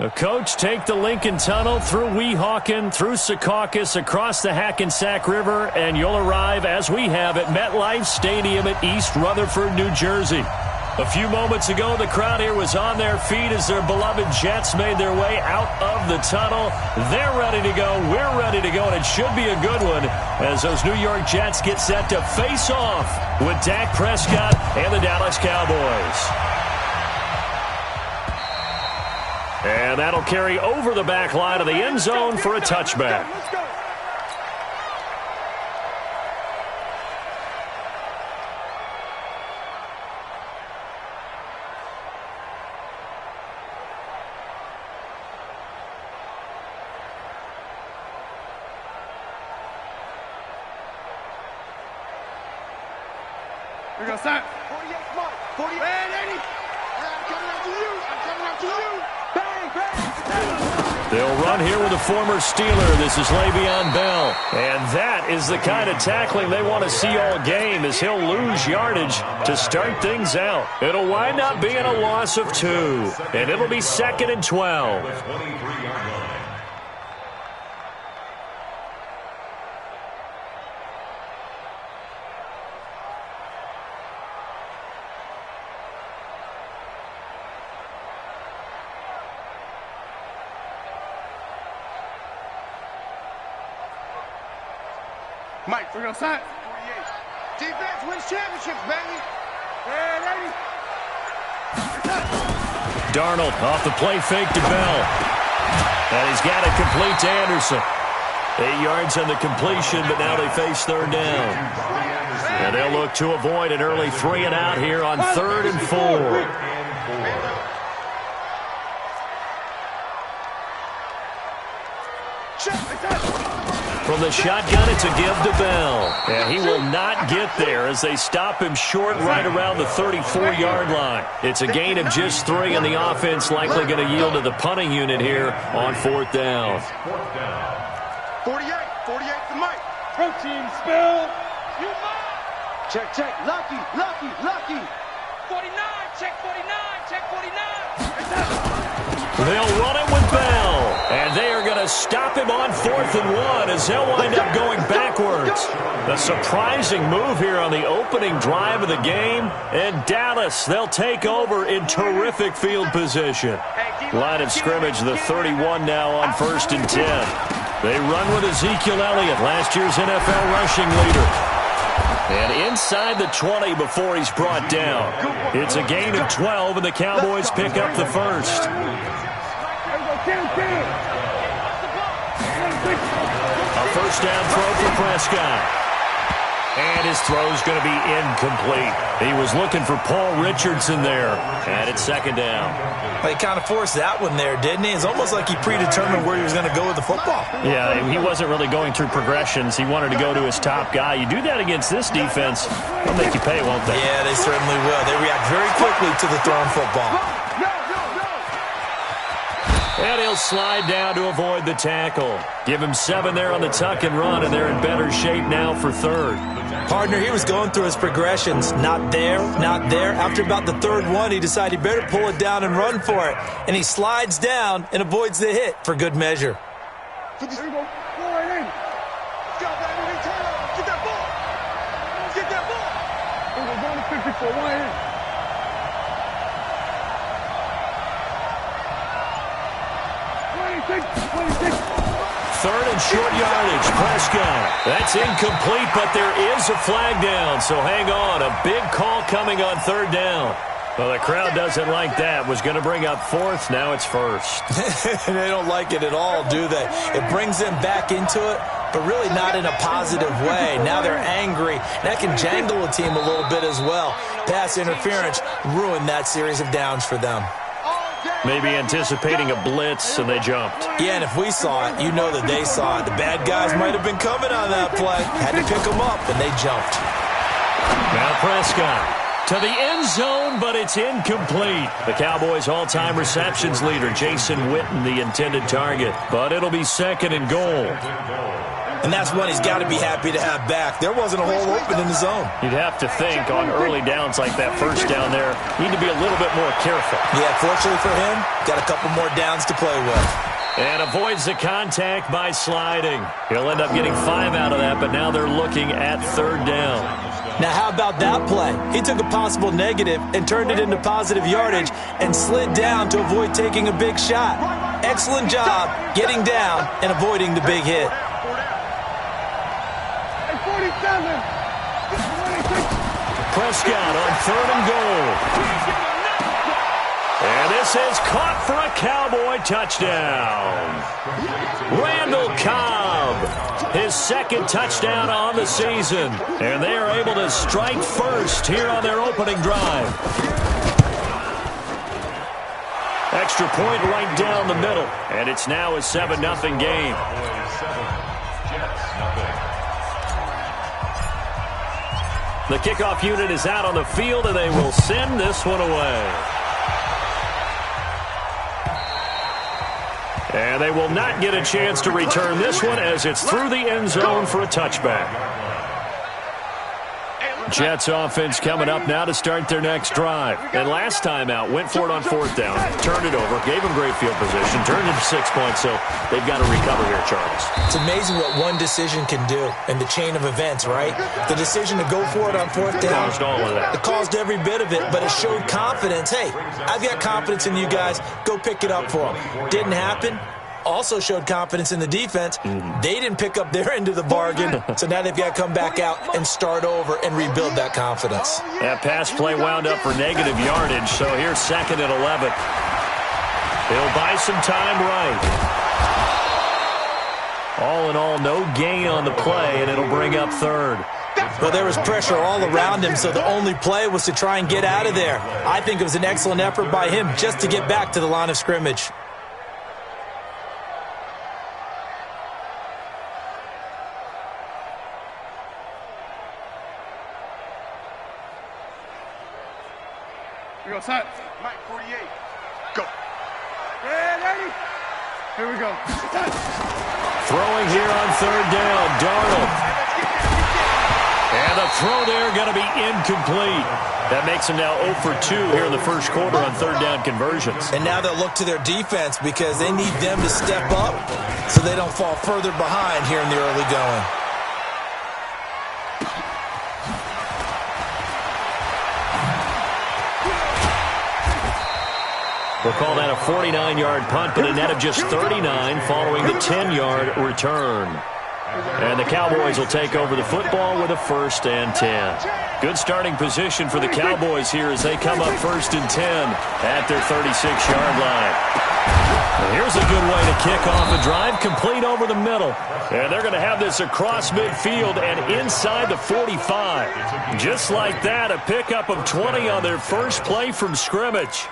The coach take the Lincoln Tunnel through Weehawken, through Secaucus, across the Hackensack River, and you'll arrive, as we have, at MetLife Stadium at East Rutherford, New Jersey. A few moments ago, the crowd here was on their feet as their beloved Jets made their way out of the tunnel. They're ready to go. We're ready to go, and it should be a good one as those New York Jets get set to face off with Dak Prescott and the Dallas Cowboys. And that'll carry over the back line of the end zone for a touchback. Here we go, Sam. 48, come on. 48. Man, 80. I'm coming out to you. I'm coming out to you. Bang, bang. They'll run here with a former Steeler. This is Le'Veon Bell. And that is the kind of tackling they want to see all game, as he'll lose yardage to start things out. It'll wind up being a loss of 2. And it'll be 2nd and 12. Mike, we're going to sign. 48. Defense wins championships, baby. Man, 80. Darnold off the play fake to Bell. And he's got it complete to Anderson. 8 yards on the completion, but now they face third down. And they'll look to avoid an early 3 and out here on 3rd and 4. From the shotgun, it's a give to Bell. And he will not get there as they stop him short right around the 34-yard line. It's a gain of just 3, and the offense likely going to yield to the punting unit here on 4th down. 48 to Mike. Protein spill. Check, check. Lucky. 49, check 49, check 49. They'll run it with Bell, and they are going to stop him on 4th and 1 as they'll wind up going backwards. A surprising move here on the opening drive of the game, and Dallas, they'll take over in terrific field position. Line of scrimmage, the 31 now on 1st and 10. They run with Ezekiel Elliott, last year's NFL rushing leader. And inside the 20 before he's brought down. It's a gain of 12, and the Cowboys pick up the first. A first down throw for Prescott. And his throw's going to be incomplete. He was looking for Paul Richardson there. And it's 2nd down. He kind of forced that one there, didn't he? It's almost like he predetermined where he was going to go with the football. Yeah, he wasn't really going through progressions. He wanted to go to his top guy. You do that against this defense, they'll make you pay, won't they? Yeah, they certainly will. They react very quickly to the thrown football. And he'll slide down to avoid the tackle. Give him 7 there on the tuck and run, and they're in better shape now for 3rd. Partner, he was going through his progressions. Not there, not there. After about the 3rd one, he decided he better pull it down and run for it. And he slides down and avoids the hit for good measure. There you go. Go right in. Let's go, baby. Get that ball. Get that ball. We're going to 54. Right in. Third and short yardage, Prescott. That's incomplete, but there is a flag down, so hang on. A big call coming on 3rd down. Well, the crowd doesn't like that. Was going to bring up 4th, now it's 1st. They don't like it at all, do they? It brings them back into it, but really not in a positive way. Now they're angry. That can jangle a team a little bit as well. Pass interference ruined that series of downs for them. Maybe anticipating a blitz, and they jumped. Yeah, and if we saw it, you know that they saw it. The bad guys might have been coming on that play. Had to pick them up, and they jumped. Now Prescott to the end zone, but it's incomplete. The Cowboys' all-time receptions leader, Jason Witten, the intended target. But it'll be 2nd and goal. And that's one he's got to be happy to have back. There wasn't a hole open in the zone. You'd have to think on early downs like that first down there, need to be a little bit more careful. Yeah, fortunately for him, got a couple more downs to play with. And avoids the contact by sliding. He'll end up getting 5 out of that, but now they're looking at third down. Now, how about that play? He took a possible negative and turned it into positive yardage and slid down to avoid taking a big shot. Excellent job getting down and avoiding the big hit. 47. Prescott on 3rd and goal. And this is caught for a Cowboy touchdown. Randall Cobb, his 2nd touchdown on the season. And they are able to strike first here on their opening drive. Extra point right down the middle. And it's now a 7-0 game. The kickoff unit is out on the field, and they will send this one away. And they will not get a chance to return this one as it's through the end zone for a touchback. Jets offense coming up now to start their next drive. And last time out, went for it on 4th down, turned it over, gave them great field position, turned it to 6 points, so they've got to recover here, Charles. It's amazing what one decision can do in the chain of events, right? The decision to go for it on 4th down. Caused all of that. It caused every bit of it, but it showed confidence. Hey, I've got confidence in you guys. Go pick it up for them. Didn't happen. Also showed confidence in the defense. They didn't pick up their end of the bargain, so now they've got to come back out and start over and rebuild that confidence. That pass play wound up for negative yardage, so here's 2nd and 11. He'll buy some time right. All in all, no gain on the play, and it'll bring up 3rd. Well, there was pressure all around him, so the only play was to try and get out of there. I think it was an excellent effort by him just to get back to the line of scrimmage. Here we go, set. Mike, 48. Go. Ready? Here we go. Throwing here on 3rd down, Darnold. And the throw there going to be incomplete. That makes him now 0 for 2 here in the first quarter on 3rd down conversions. And now they'll look to their defense because they need them to step up so they don't fall further behind here in the early going. We'll call that a 49-yard punt, but a net of just 39 following the 10-yard return. And the Cowboys will take over the football with a 1st and 10. Good starting position for the Cowboys here as they come up 1st and 10 at their 36-yard line. And here's a good way to kick off a drive, complete over the middle. And they're going to have this across midfield and inside the 45. Just like that, a pickup of 20 on their first play from scrimmage.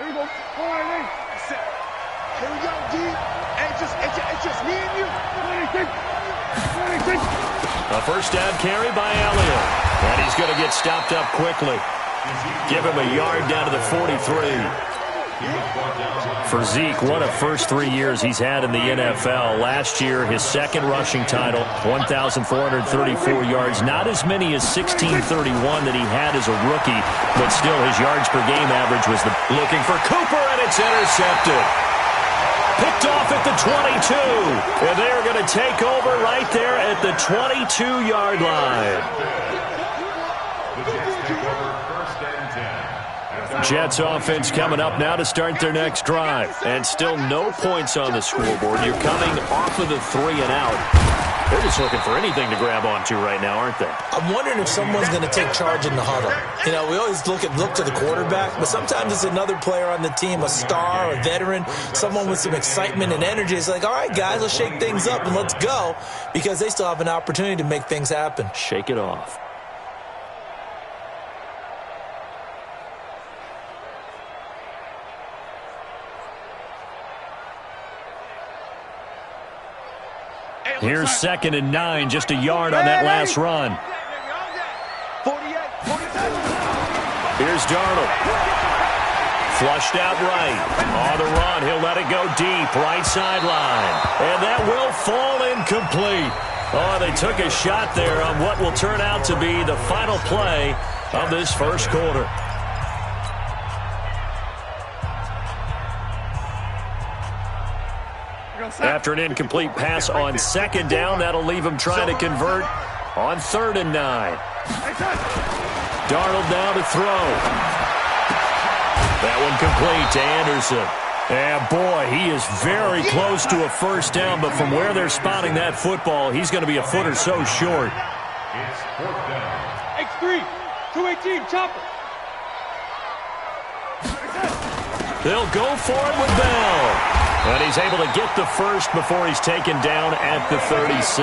Here we go. All right, here we go, D. It's just me and you. 26. A 1st down carry by Elliott. And he's going to get stopped up quickly. Give him a yard down to the 43. For Zeke, what a first 3 years he's had in the NFL. Last year, his 2nd rushing title, 1,434 yards. Not as many as 1,631 that he had as a rookie, but still his yards per game average was the... Looking for Cooper, and it's intercepted. Picked off at the 22. And they're going to take over right there at the 22-yard line. Jets offense coming up now to start their next drive. And still no points on the scoreboard. You're coming off of the 3 and out. They're just looking for anything to grab onto right now, aren't they? I'm wondering if someone's going to take charge in the huddle. You know, we always look to the quarterback, but sometimes it's another player on the team, a star, a veteran, someone with some excitement and energy. It's like, all right, guys, let's shake things up and let's go, because they still have an opportunity to make things happen. Shake it off. Here's 2nd and 9, just a yard on that last run. 48. Here's Darnold. Flushed out right. On the run, he'll let it go deep, right sideline. And that will incomplete. Oh, they took a shot there on what will turn out to be the final play of this first quarter. After an incomplete pass on second down, that'll leave him trying to convert on 3rd and 9. Darnold now to throw. That one complete to Anderson. And boy, he is very close to a first down, but from where they're spotting that football, he's going to be a foot or so short. It's 4th down. X3, 218, chopper. They'll go for it with Bell. And he's able to get the first before he's taken down at the 36.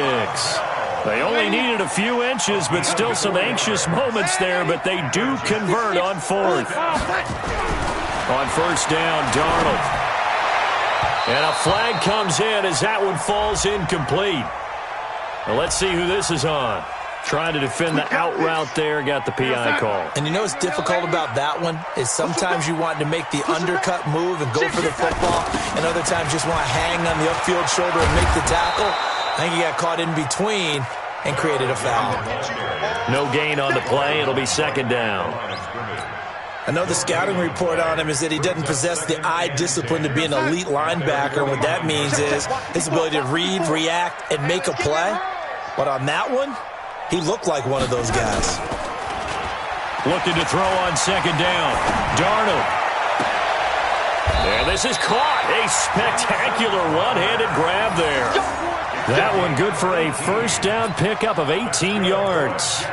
They only needed a few inches, but still some anxious moments there, but they do convert on 4th. On 1st down, Darnold. And a flag comes in as that one falls incomplete. Now let's see who this is on. Trying to defend the out route there, got the PI call. And you know what's difficult about that one is sometimes you want to make the undercut move and go for the football, and other times just want to hang on the upfield shoulder and make the tackle. I think he got caught in between and created a foul. No gain on the play. It'll be 2nd down. I know the scouting report on him is that he doesn't possess the eye discipline to be an elite linebacker. What that means is his ability to read, react, and make a play. But on that one, he looked like one of those guys. Looking to throw on 2nd down. Darnold. And this is caught. A spectacular one-handed grab there. That one good for a first down pickup of 18 yards.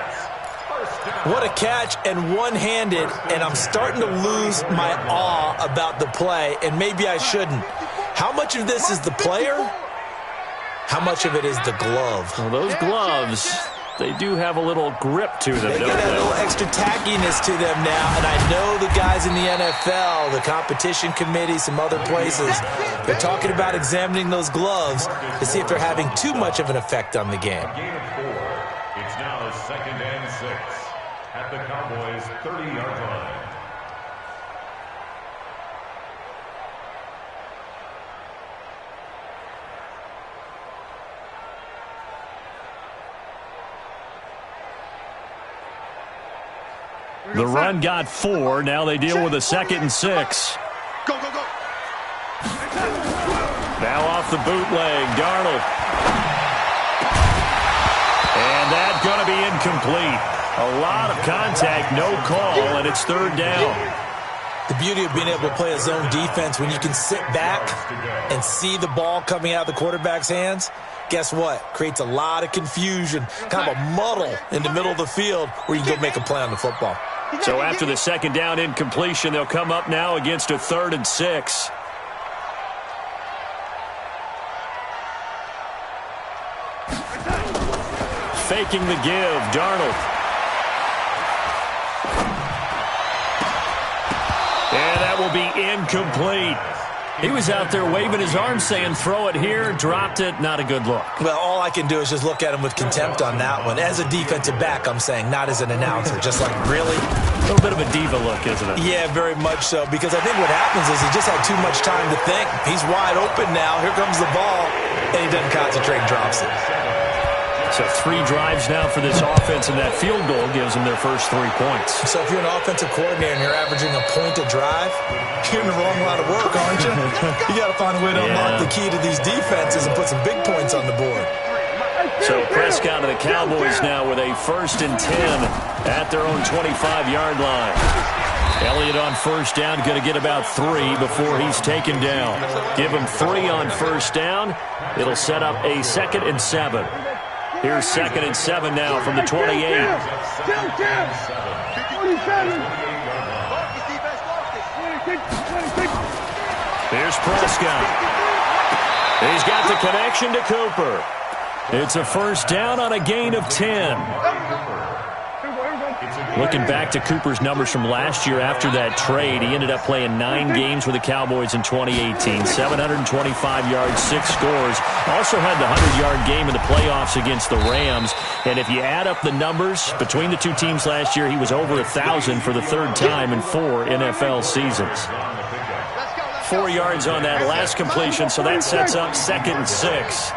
What a catch, and one-handed, and I'm starting to lose my awe about the play, and maybe I shouldn't. How much of this is the player? How much of it is the glove? Well, those gloves, they do have a little grip to them, They don't got a they? little extra tackiness to them now, and I know the guys in the NFL, the competition committee, some other places, they're talking about examining those gloves to see if they're having too much of an effect on the game. Gain of 4. It's now 2nd and 6 at the Cowboys' 30-yard line. The run got 4. Now they deal with a 2nd and 6. Go, go, go. Now off the bootleg, Darnold. And that's going to be incomplete. A lot of contact, no call, and it's 3rd down. The beauty of being able to play a zone defense when you can sit back and see the ball coming out of the quarterback's hands, guess what? Creates a lot of confusion, kind of a muddle in the middle of the field where you can go make a play on the football. So after the 2nd down incompletion, they'll come up now against a 3rd and 6. Faking the give, Darnold. And that will be incomplete. He was out there waving his arms saying, throw it here, dropped it, not a good look. Well, all I can do is just look at him with contempt on that one. As a defensive back, I'm saying, not as an announcer. Just like, really? A little bit of a diva look, isn't it? Yeah, very much so. Because I think what happens is he just had too much time to think. He's wide open now. Here comes the ball. And he doesn't concentrate and drops it. So 3 drives now for this offense, and that field goal gives them their first 3 points. So if you're an offensive coordinator and you're averaging a point a drive, you're in the wrong line of work, aren't you? You got to find a way to unlock the key to these defenses and put some big points on the board. So Prescott and the Cowboys now with a 1st and 10 at their own 25-yard line. Elliott on 1st down, going to get about 3 before he's taken down. Give him 3 on 1st down. It'll set up a 2nd and 7. Here's 2nd and 7 now from the 28. Here's Prescott. He's got the connection to Cooper. It's a 1st down on a gain of 10. Looking back to Cooper's numbers from last year after that trade, he ended up playing 9 games with the Cowboys in 2018. 725 yards, 6 scores. Also had the 100-yard game in the playoffs against the Rams. And if you add up the numbers between the 2 teams last year, he was over 1,000 for the 3rd time in 4 NFL seasons. 4 yards on that last completion, so that sets up 2nd and 6.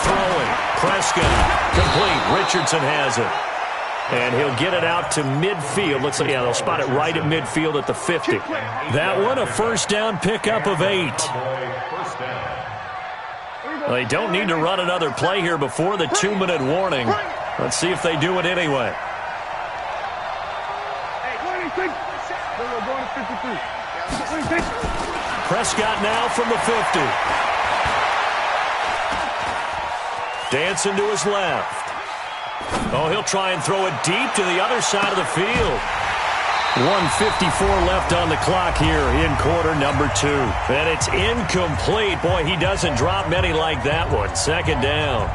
Throwing. Prescott. Complete. Richardson has it. And he'll get it out to midfield. Looks like, yeah, they'll spot it right at midfield at the 50. That one, a first down pickup of 8. Well, they don't need to run another play here before the 2-minute warning. Let's see if they do it anyway. Prescott now from the 50. Dancing to his left. Oh, he'll try and throw it deep to the other side of the field. 1:54 left on the clock here in quarter number 2. And it's incomplete. Boy, he doesn't drop many like that one. Second down.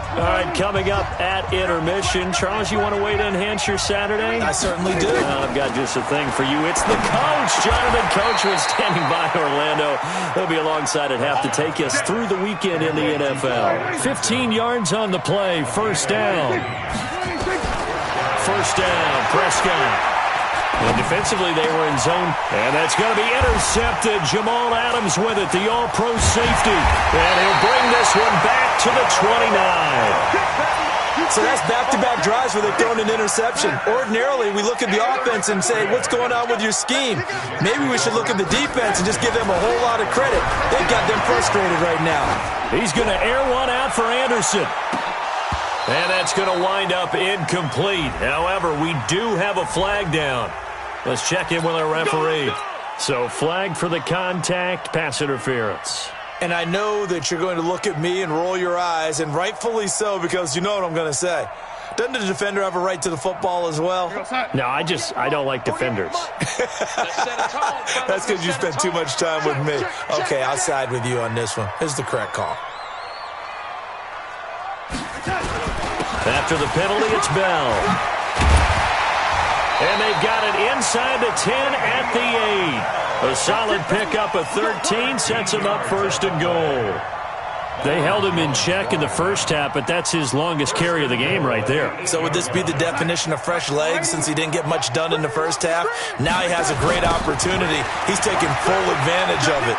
All right, coming up at intermission. Charles, you want to wait to enhance your Saturday? I certainly do. I've got just a thing for you. It's the coach. Jonathan Coachman standing by Orlando. He'll be alongside at half to take us through the weekend in the NFL. 15 yards on the play. First down. First down. Prescott. And defensively, they were in zone. And that's going to be intercepted. Jamal Adams with it, the all-pro safety. And he'll bring this one back to the 29. So that's back-to-back drives where they've thrown an interception. Ordinarily, we look at the offense and say, what's going on with your scheme? Maybe we should look at the defense and just give them a whole lot of credit. They've got them frustrated right now. He's going to air one out for Anderson. And that's going to wind up incomplete. However, we do have a flag down. Let's check in with our referee. So flag for the contact, pass interference. And I know that you're going to look at me and roll your eyes, and rightfully so, because you know what I'm going to say. Doesn't the defender have a right to the football as well? No, I don't like defenders. That's because you spend too much time with me. Okay, I'll side with you on this one. Here's the correct call. After the penalty, it's Bell. And they've got it inside the 10 at the 8. A solid pickup of 13 sets him up first and goal. They held him in check in the first half, but that's his longest carry of the game right there. So would this be the definition of fresh legs since he didn't get much done in the first half? Now he has a great opportunity. He's taking full advantage of it.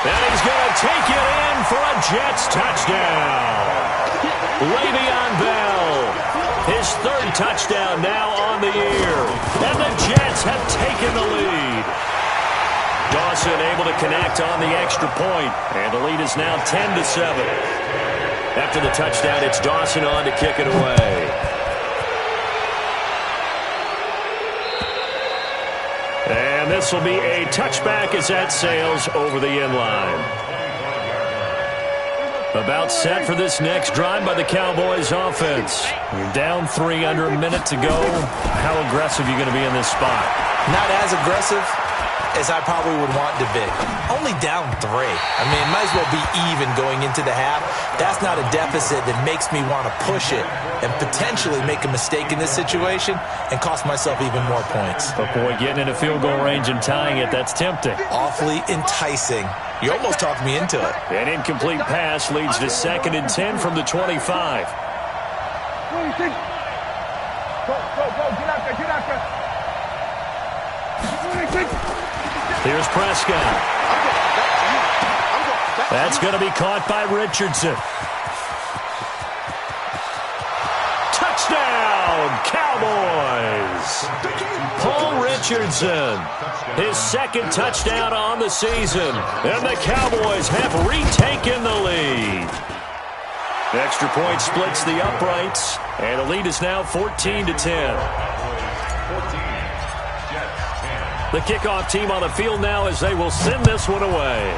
And he's going to take it in for a Jets touchdown. Le'Veon Bell, his third touchdown now on the year. And the Jets have taken the lead. Dawson able to connect on the extra point. And the lead is now 10-7. After the touchdown, it's Dawson on to kick it away. And this will be a touchback as that sails over the end line. About set for this next drive by the Cowboys offense. You're down 3 under a minute to go. How aggressive are you going to be in this spot? Not as aggressive as I probably would want to be. Only down 3. I mean, it might as well be even going into the half. That's not a deficit that makes me want to push it and potentially make a mistake in this situation and cost myself even more points. But boy, getting in a field goal range and tying it, that's tempting. Awfully enticing. You almost talked me into it. An incomplete pass leads to 2nd and 10 from the 25. Go, get out there. Here's Prescott. That's going to be caught by Richardson. Touchdown, Cowboys! Paul Richardson, his 2nd touchdown on the season, and the Cowboys have retaken the lead. Extra point splits the uprights, and the lead is now 14-10. The kickoff team on the field now as they will send this one away.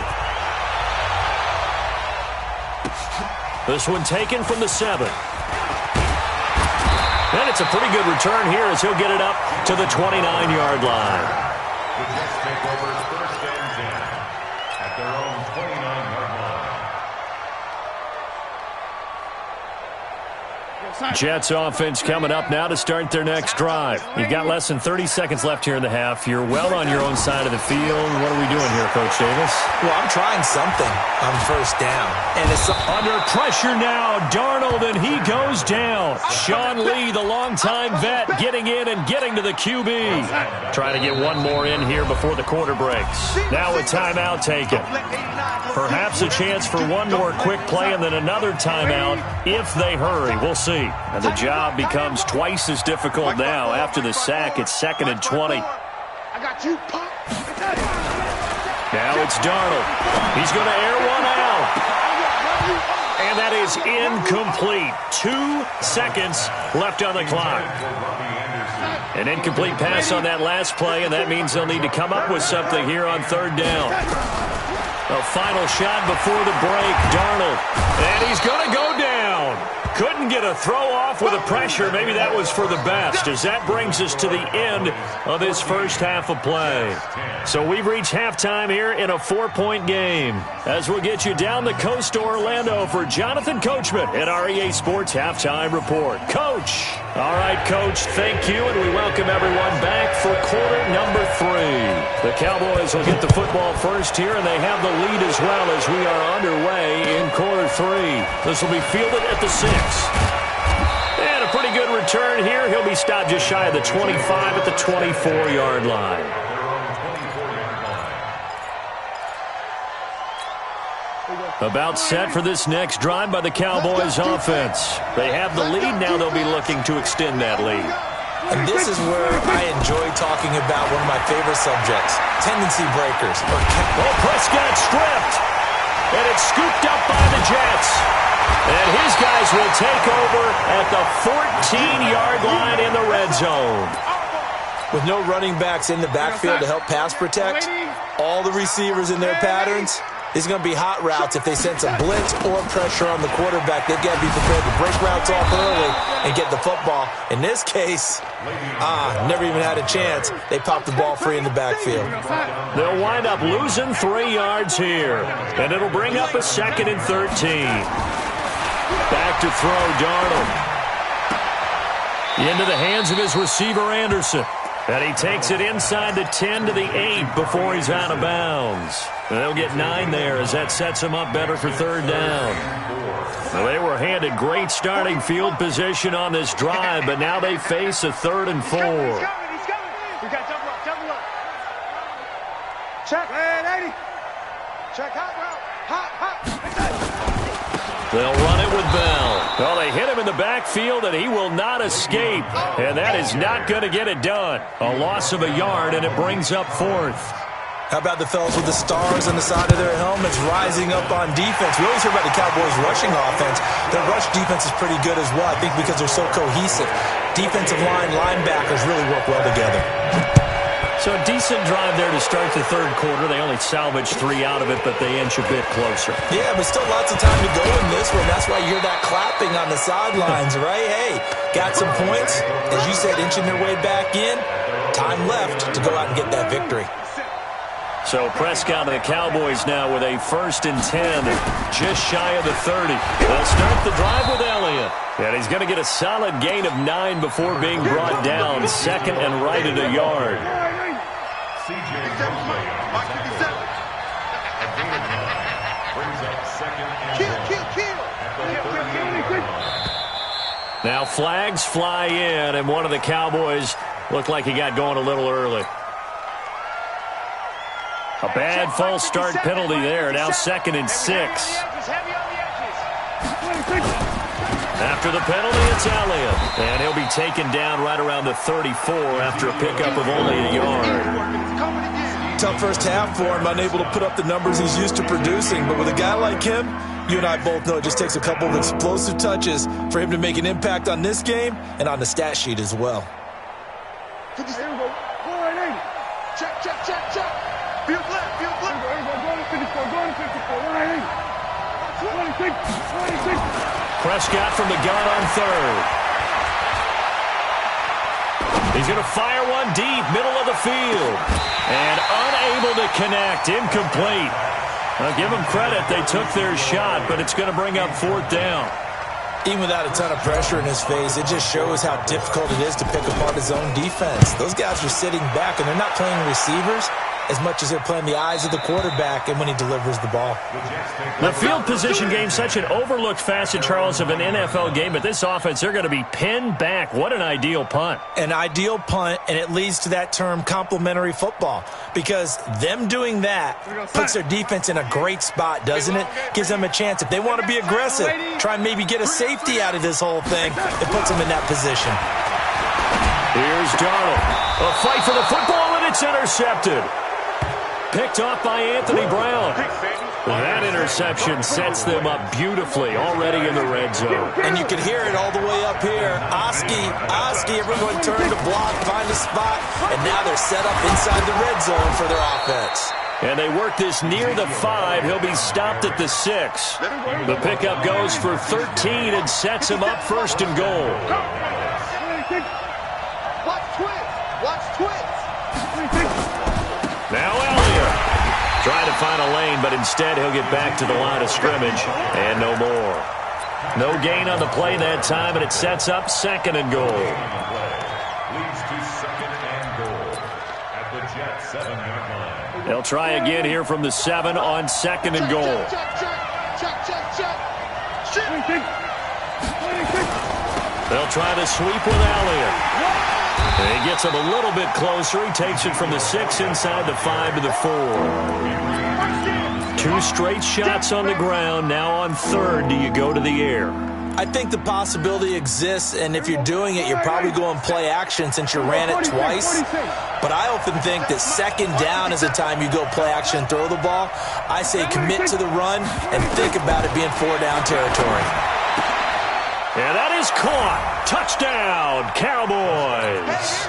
This one taken from the 7. And it's a pretty good return here as he'll get it up to the 29-yard line. The Jets take over 1st and 10 at their own 29-yard line. Jets offense coming up now to start their next drive. You've got less than 30 seconds left here in the half. You're well on your own side of the field. What are we doing here, Coach Davis? Well, I'm trying something on first down. And it's under pressure now. Darnold, and he goes down. Sean Lee, the longtime vet, getting in and getting to the QB. Trying to get one more in here before the quarter breaks. Now a timeout taken. Perhaps a chance for one more quick play and then another timeout if they hurry. We'll see. And the job becomes twice as difficult now after the sack. It's 2nd and 20. Now it's Darnold. He's going to air one out. And that is incomplete. 2 seconds left on the clock. An incomplete pass on that last play, and that means they'll need to come up with something here on 3rd down. A final shot before the break, Darnold. And he's going to go down. Couldn't get a throw off with the pressure. Maybe that was for the best, as that brings us to the end of this first half of play. So we've reached halftime here in a 4-point game. As we'll get you down the coast to Orlando for Jonathan Coachman at our EA Sports Halftime Report. Coach. All right, Coach, thank you, and we welcome everyone back for quarter number 3. The Cowboys will get the football first here, and they have the lead as well as we are underway in quarter 3. This will be fielded at the 6. And a pretty good return here. He'll be stopped just shy of the 25 at the 24-yard line. About set for this next drive by the Cowboys offense. They have the lead. Now they'll be looking to extend that lead. And this is where I enjoy talking about one of my favorite subjects, tendency breakers. Prescott stripped. And it's scooped up by the Jets. And his guys will take over at the 14-yard line in the red zone. With no running backs in the backfield to help pass protect, all the receivers in their patterns, it's going to be hot routes. If they sense a blitz or pressure on the quarterback, they've got to be prepared to break routes off early and get the football. In this case, never even had a chance. They popped the ball free in the backfield. They'll wind up losing 3 yards here, and it'll bring up a 2nd and 13. Back to throw, Darnold. Into the hands of his receiver, Anderson. And he takes it inside the 10 to the 8 before he's out of bounds. And they'll get 9 there as that sets him up better for 3rd down. Well, they were handed great starting field position on this drive, but now they face a 3rd and 4. He's coming. We got double up. Check, man, 80. Check, hot route. Hot. They'll run it with Bell. Well, they hit him in the backfield, and he will not escape. And that is not going to get it done. A loss of a yard, and it brings up 4th. How about the fellas with the stars on the side of their helmets rising up on defense? We always hear about the Cowboys' rushing offense. Their rush defense is pretty good as well, I think, because they're so cohesive. Defensive line, linebackers really work well together. So a decent drive there to start the 3rd quarter. They only salvaged 3 out of it, but they inch a bit closer. Yeah, but still lots of time to go in this one. That's why you hear that clapping on the sidelines, right? Hey, got some points. As you said, inching their way back in. Time left to go out and get that victory. So Prescott and the Cowboys now with a 1st and 10, just shy of the 30. They'll start the drive with Elliott. And he's going to get a solid gain of 9 before being brought down. 2nd and right at a yard. Now flags fly in, and one of the Cowboys looked like he got going a little early. A bad false start penalty there. Now 2nd and 6. After the penalty, it's Elliott. And he'll be taken down right around the 34 after a pickup of only a yard. Tough first half for him, unable to put up the numbers he's used to producing. But with a guy like him, you and I both know it just takes a couple of explosive touches for him to make an impact on this game and on the stat sheet as well. Here we go. 480. Check. Field left. Go to 54. 180. 26. Prescott from the gun on 3rd. He's going to fire one deep, middle of the field. And unable to connect, incomplete. I'll give them credit, they took their shot, but it's going to bring up 4th down. Even without a ton of pressure in his face, it just shows how difficult it is to pick apart his own defense. Those guys are sitting back, and they're not playing receivers as much as they're playing the eyes of the quarterback and when he delivers the ball. The field position game, such an overlooked facet, Charles, of an NFL game, but this offense, they're going to be pinned back. What an ideal punt. An ideal punt, and it leads to that term complementary football, because them doing that puts their defense in a great spot, doesn't it? Gives them a chance. If they want to be aggressive, try and maybe get a safety out of this whole thing, it puts them in that position. Here's Darnold. A fight for the football, and it's intercepted. Picked off by Anthony Brown. That interception sets them up beautifully already in the red zone. And you can hear it all the way up here. Oski, everyone turned to block, find a spot, and now they're set up inside the red zone for their offense. And they work this near the 5. He'll be stopped at the 6. The pickup goes for 13 and sets him up first and goal. Watch twins. Now Elliott trying to find a lane, but instead he'll get back to the line of scrimmage and no more. No gain on the play that time, and it sets up second and goal. Leads to second and goal at the Jets 7-yard line. They'll try again here from the 7 on second and goal. They'll try to sweep with Elliott. And he gets him a little bit closer. He takes it from the 6 inside the 5 to the 4. 2 straight shots on the ground. Now on third, do you go to the air? I think the possibility exists, and if you're doing it, you're probably going play action since you ran it twice. But I often think that second down is the time you go play action and throw the ball. I say commit to the run and think about it being 4-down territory. And that is caught. Touchdown, Cowboys.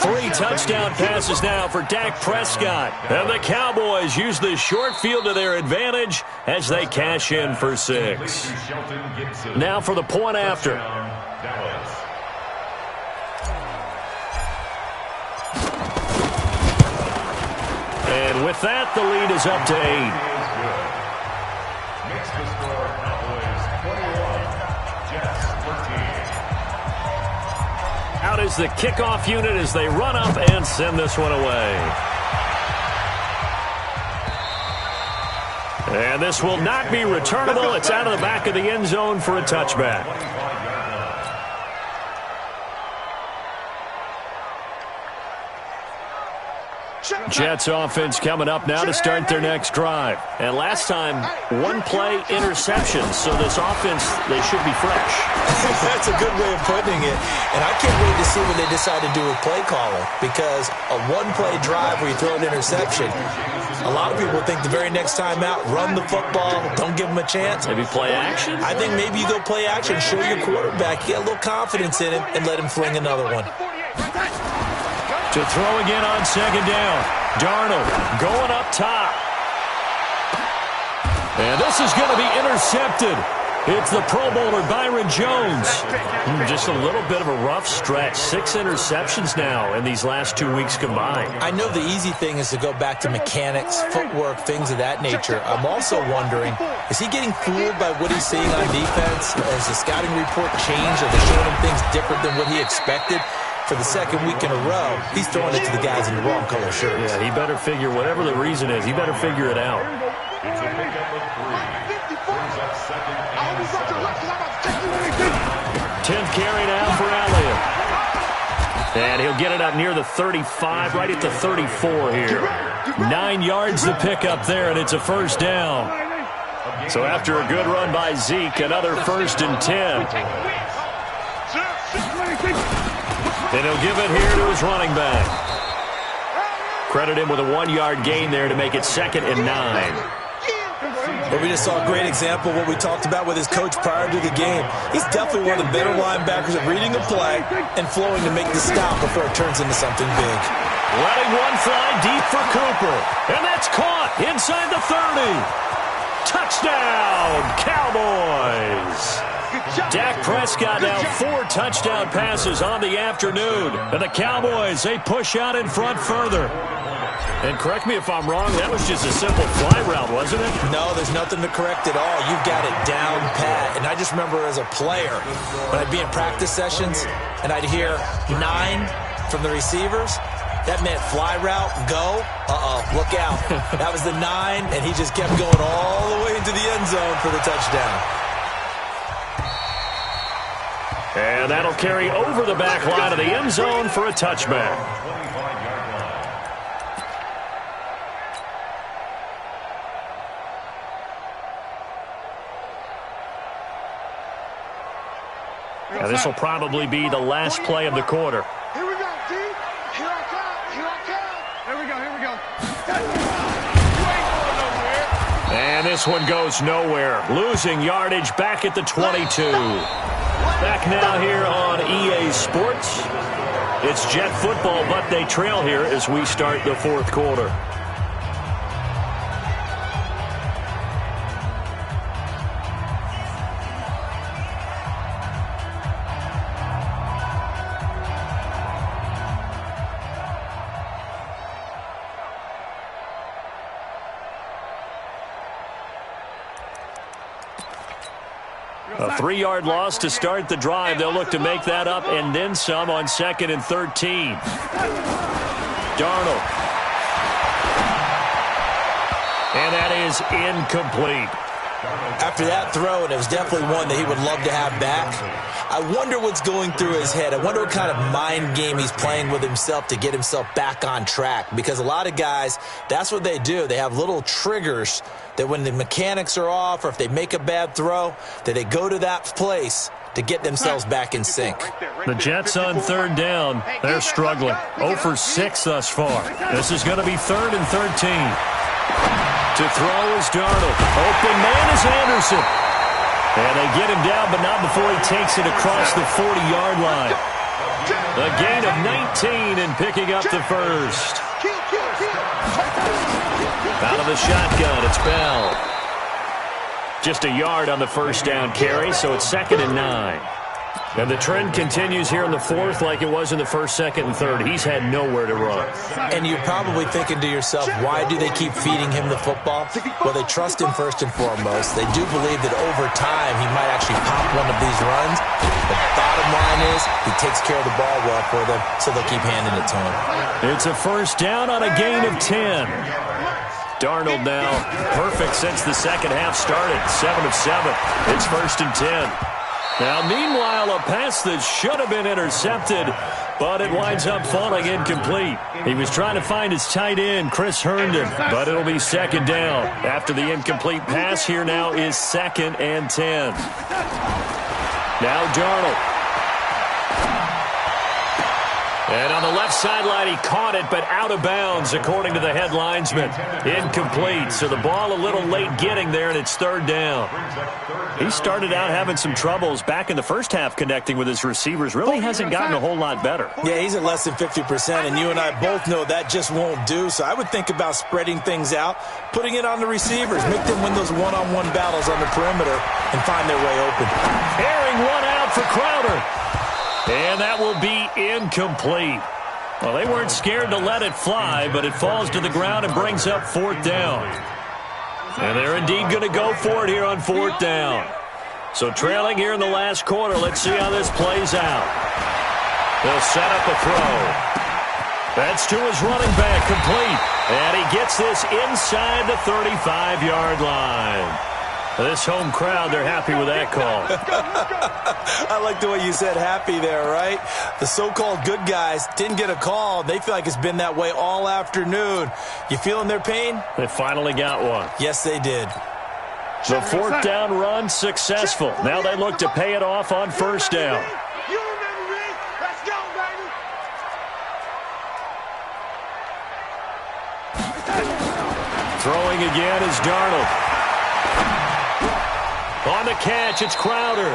3 touchdown passes now for Dak Prescott. And the Cowboys use the short field to their advantage as they cash in for 6. Now for the point after. And with that, the lead is up to 8. Makes the score Cowboys 21, Jets 13. Out is the kickoff unit as they run up and send this one away. And this will not be returnable. It's out of the back of the end zone for a touchback. Jets offense coming up now to start their next drive. And last time, 1 play interception. So this offense, they should be fresh. That's a good way of putting it. And I can't wait to see what they decide to do with play calling, because a 1-play drive where you throw an interception, a lot of people think the very next time out, run the football, don't give them a chance. Maybe play action? I think maybe you go play action, show your quarterback, get a little confidence in him, and let him fling another one. To throw again on second down. Darnold going up top. And this is going to be intercepted. It's the Pro Bowler Byron Jones. Just a little bit of a rough stretch. 6 interceptions now in these last 2 weeks combined. I know the easy thing is to go back to mechanics, footwork, things of that nature. I'm also wondering, is he getting fooled by what he's seeing on defense? Has the scouting report changed? Are they showing him things different than what he expected? For the second week in a row, he's throwing it to the guys in the wrong color shirts. Yeah, he better figure, whatever the reason is, he better figure it out. It's a pickup of 3. Brings up second and 7. 10th carry now for Elliott. And he'll get it up near the 35, right at the 34 here. 9 yards to pick up there, and it's a first down. So after a good run by Zeke, another 1st and 10. And he'll give it here to his running back. Credit him with a 1-yard gain there to make it 2nd and 9. Well, we just saw a great example of what we talked about with his coach prior to the game. He's definitely one of the better linebackers at reading a play and flowing to make the stop before it turns into something big. Letting one fly deep for Cooper. And that's caught inside the 30. Touchdown, Cowboys. Dak Prescott now 4 touchdown passes on the afternoon. And the Cowboys, they push out in front further. And correct me if I'm wrong, that was just a simple fly route, wasn't it? No, there's nothing to correct at all. You've got it down pat. And I just remember as a player, when I'd be in practice sessions and I'd hear 9 from the receivers, that meant fly route, go. Look out. That was the 9, and he just kept going all the way into the end zone for the touchdown. And that'll carry over the back line of the end zone for a touchback. Now, this will probably be the last play of the quarter. Here we go, D. Here I come. Here I come. Here we go. Here we go. You ain't going nowhere. And this one goes nowhere. Losing yardage back at the 22. Back now here on EA Sports. It's Jet football, but they trail here as we start the fourth quarter. A 3-yard loss to start the drive. They'll look to make that up and then some on 2nd and 13. Darnold. And that is incomplete. After that throw, and it was definitely one that he would love to have back, I wonder what's going through his head. I wonder what kind of mind game he's playing with himself to get himself back on track. Because a lot of guys, that's what they do. They have little triggers that when the mechanics are off or if they make a bad throw, that they go to that place to get themselves back in sync. The Jets on 3rd down. They're struggling. 0 for 6 thus far. This is going to be 3rd and 13. To throw is Darnold. Open man is Anderson. And they get him down, but not before he takes it across the 40-yard line. A gain of 19 and picking up the first. Out of the shotgun, it's Bell. Just a yard on the first down carry, so it's 2nd and 9. And the trend continues here in the fourth like it was in the first, second, and third. He's had nowhere to run. And you're probably thinking to yourself, why do they keep feeding him the football? Well, they trust him first and foremost. They do believe that over time he might actually pop one of these runs. The bottom line is he takes care of the ball well for them, so they'll keep handing it to him. It's a first down on a gain of 10. Darnold now perfect since the second half started. 7 of 7. It's 1st and 10. Now, meanwhile, a pass that should have been intercepted, but it winds up falling incomplete. He was trying to find his tight end, Chris Herndon, but it'll be 2nd down. After the incomplete pass, here now is 2nd and 10. Now Darnold. And on the left sideline, he caught it, but out of bounds, according to the head linesman. Incomplete, so the ball a little late getting there, and it's 3rd down. He started out having some troubles back in the first half connecting with his receivers. Really hasn't gotten a whole lot better. Yeah, he's at less than 50%, and you and I both know that just won't do. So I would think about spreading things out, putting it on the receivers, make them win those one-on-one battles on the perimeter, and find their way open. Airing one out for Crowder. And that will be incomplete. Well, they weren't scared to let it fly, but it falls to the ground and brings up 4th down. And they're indeed going to go for it here on 4th down. So trailing here in the last quarter, let's see how this plays out. They'll set up a throw. That's to his running back, complete. And he gets this inside the 35-yard line. This home crowd, they're happy with that call. I like the way you said happy there, right? The so-called good guys didn't get a call. They feel like it's been that way all afternoon. You feeling their pain? They finally got one. Yes, they did. The 4th down run successful. Now they look to pay it off on 1st down. You remember me? Let's go, baby. Throwing again is Darnold. On the catch, it's Crowder.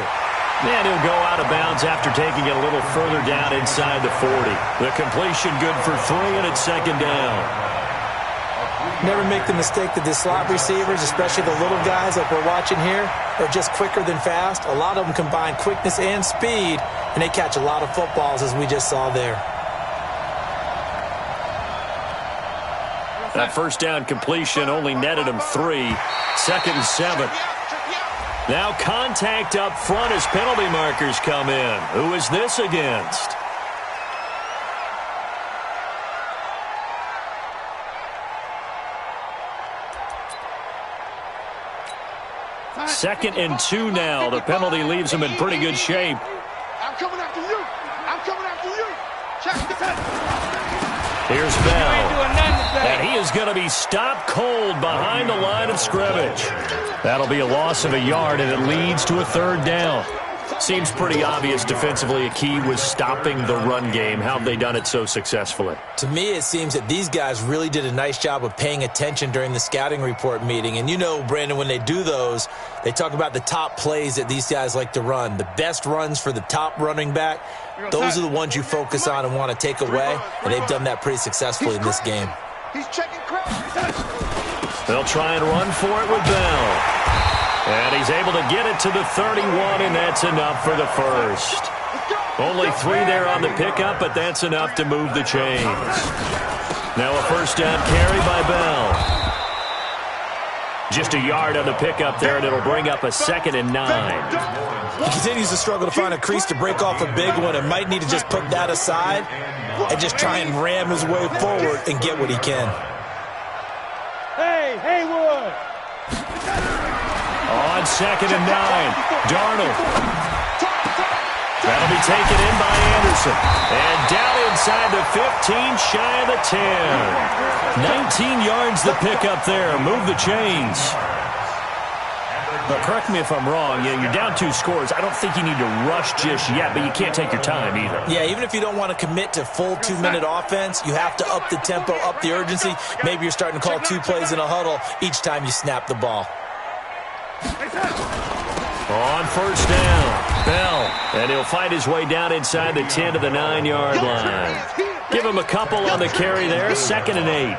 And he'll go out of bounds after taking it a little further down inside the 40. The completion good for 3, and it's 2nd down. Never make the mistake that the slot receivers, especially the little guys like we're watching here, are just quicker than fast. A lot of them combine quickness and speed, and they catch a lot of footballs, as we just saw there. That first down completion only netted him 3. 2nd and 7. Now contact up front as penalty markers come in. Who is this against? Second and 2 now. The penalty leaves him in pretty good shape. I'm coming after you. I'm coming after you. Check the pen. Here's Bell. And he is going to be stopped cold behind the line of scrimmage. That'll be a loss of a yard, and it leads to a 3rd down. Seems pretty obvious defensively a key was stopping the run game. How have they done it so successfully? To me, it seems that these guys really did a nice job of paying attention during the scouting report meeting. And you know, Brandon, when they do those, they talk about the top plays that these guys like to run. The best runs for the top running back, those are the ones you focus on and want to take away. And they've done that pretty successfully in this game. He's checking crowd. They'll try and run for it with Bell. And he's able to get it to the 31, and that's enough for the first. Only 3 there on the pickup, but that's enough to move the chains. Now a first down carry by Bell. Just a yard on the pickup there, and it'll bring up a 2nd and 9. He continues to struggle to find a crease to break off a big one and might need to just put that aside and just try and ram his way forward and get what he can. Hey, Haywood. On 2nd and 9, Darnold. That'll be taken in by Anderson. And down inside the 15, shy of the 10. 19 yards the pickup there. Move the chains. But correct me if I'm wrong. Yeah, you're down 2 scores. I don't think you need to rush just yet, but you can't take your time either. Yeah, even if you don't want to commit to full 2-minute offense, you have to up the tempo, up the urgency. Maybe you're starting to call 2 plays in a huddle each time you snap the ball. On first down, Bell. And he'll find his way down inside the 10 to the 9-yard line. Give him a couple on the carry there. 2nd and 8.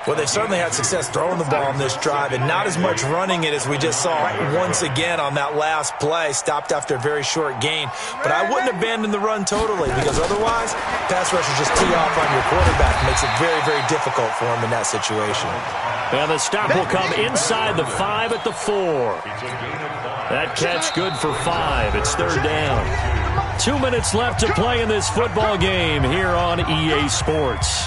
Well, they've certainly had success throwing the ball on this drive and not as much running it as we just saw once again on that last play. Stopped after a very short gain. But I wouldn't abandon the run totally because otherwise, pass rushers just tee off on your quarterback. It makes it very, very difficult for him in that situation. And the stop will come inside the 5 at the 4. That catch good for 5. It's 3rd down. 2 minutes left to play in this football game here on EA Sports.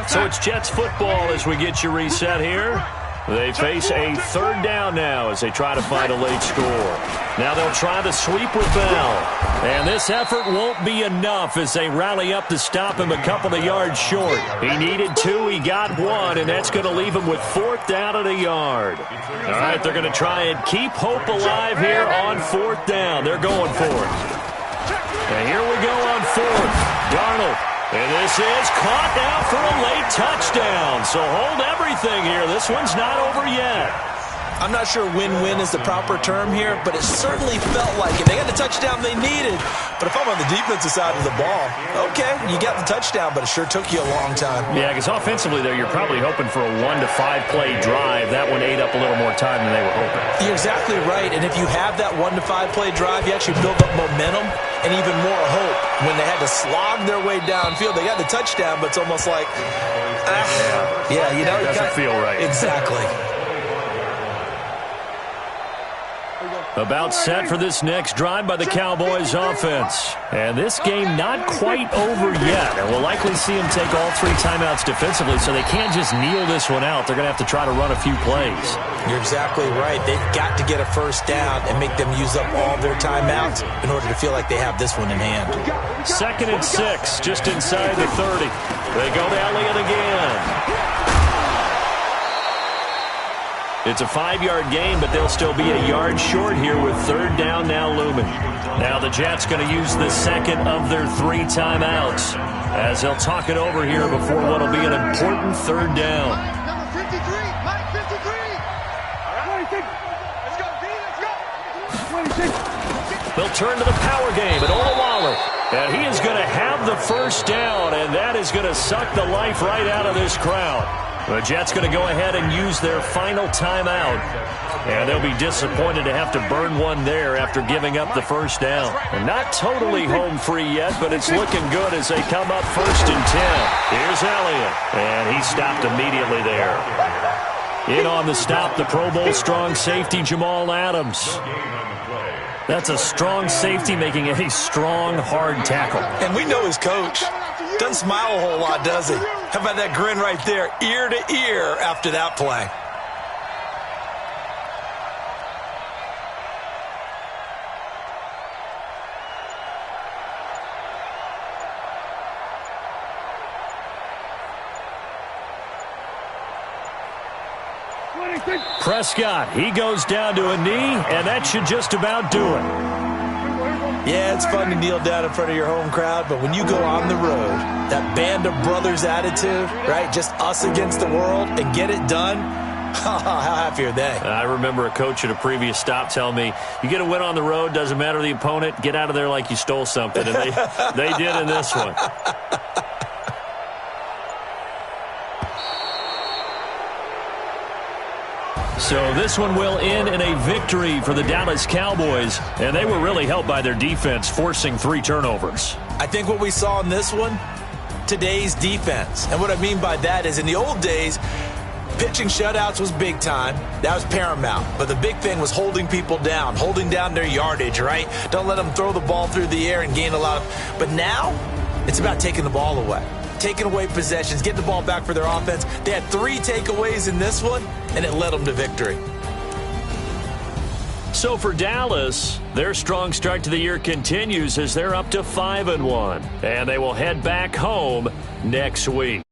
So it's Jets football as we get you reset here. They face a 3rd down now as they try to find a late score. Now they'll try the sweep with Bell. And this effort won't be enough as they rally up to stop him a couple of yards short. He needed 2, he got 1, and that's going to leave him with 4th down at a yard. All right, they're going to try and keep hope alive here on 4th down. They're going for it. And here we go on 4th. Darnold. And this is caught now for a late touchdown. So hold everything here. This one's not over yet. I'm not sure win-win is the proper term here, but it certainly felt like it. They got the touchdown they needed, but if I'm on the defensive side of the ball, okay, you got the touchdown, but it sure took you a long time. Yeah, because offensively, though, you're probably hoping for a 1 to 5 play drive. That one ate up a little more time than they were hoping. You're exactly right, and if you have that 1 to 5 play drive, you actually build up momentum and even more hope. When they had to slog their way downfield, they got the touchdown, but it's almost like, yeah, you know, it doesn't feel right. Exactly. About set for this next drive by the Cowboys offense. And this game not quite over yet. And we'll likely see them take all 3 timeouts defensively, so they can't just kneel this one out. They're going to have to try to run a few plays. You're exactly right. They've got to get a first down and make them use up all their timeouts in order to feel like they have this one in hand. 2nd and 6, just inside the 30. They go to Elliott again. It's a 5-yard gain, but they'll still be a yard short here with 3rd down now looming. Now the Jets going to use the 2nd of their 3 timeouts as they'll talk it over here before what will be an important 3rd down. Number 53, Mike 53. All right, 26. Let's go, D, let's go. 26. They'll turn to the power game at Olawale. And he is going to have the first down, and that is going to suck the life right out of this crowd. The Jets going to go ahead and use their final timeout. And they'll be disappointed to have to burn one there after giving up the first down. And not totally home free yet, but it's looking good as they come up 1st and 10. Here's Elliott, and he stopped immediately there. In on the stop, the Pro Bowl strong safety Jamal Adams. That's a strong safety making a strong, hard tackle. And we know his coach. Doesn't smile a whole lot, does he? How about that grin right there, ear to ear after that play? Prescott, he goes down to a knee, and that should just about do it. Yeah, it's fun to kneel down in front of your home crowd, but when you go on the road, that band of brothers attitude, right, just us against the world, and get it done, how happy are they? I remember a coach at a previous stop telling me, you get a win on the road, doesn't matter the opponent, get out of there like you stole something, and they did in this one. So this one will end in a victory for the Dallas Cowboys, and they were really helped by their defense, forcing 3 turnovers. I think what we saw in this one, today's defense. And what I mean by that is in the old days, pitching shutouts was big time. That was paramount. But the big thing was holding people down, holding down their yardage, right? Don't let them throw the ball through the air and gain a lot of... But now, it's about taking the ball away. Taking away possessions, getting the ball back for their offense. They had 3 takeaways in this one, and it led them to victory. So for Dallas, their strong start to the year continues as they're up to 5-1. And they will head back home next week.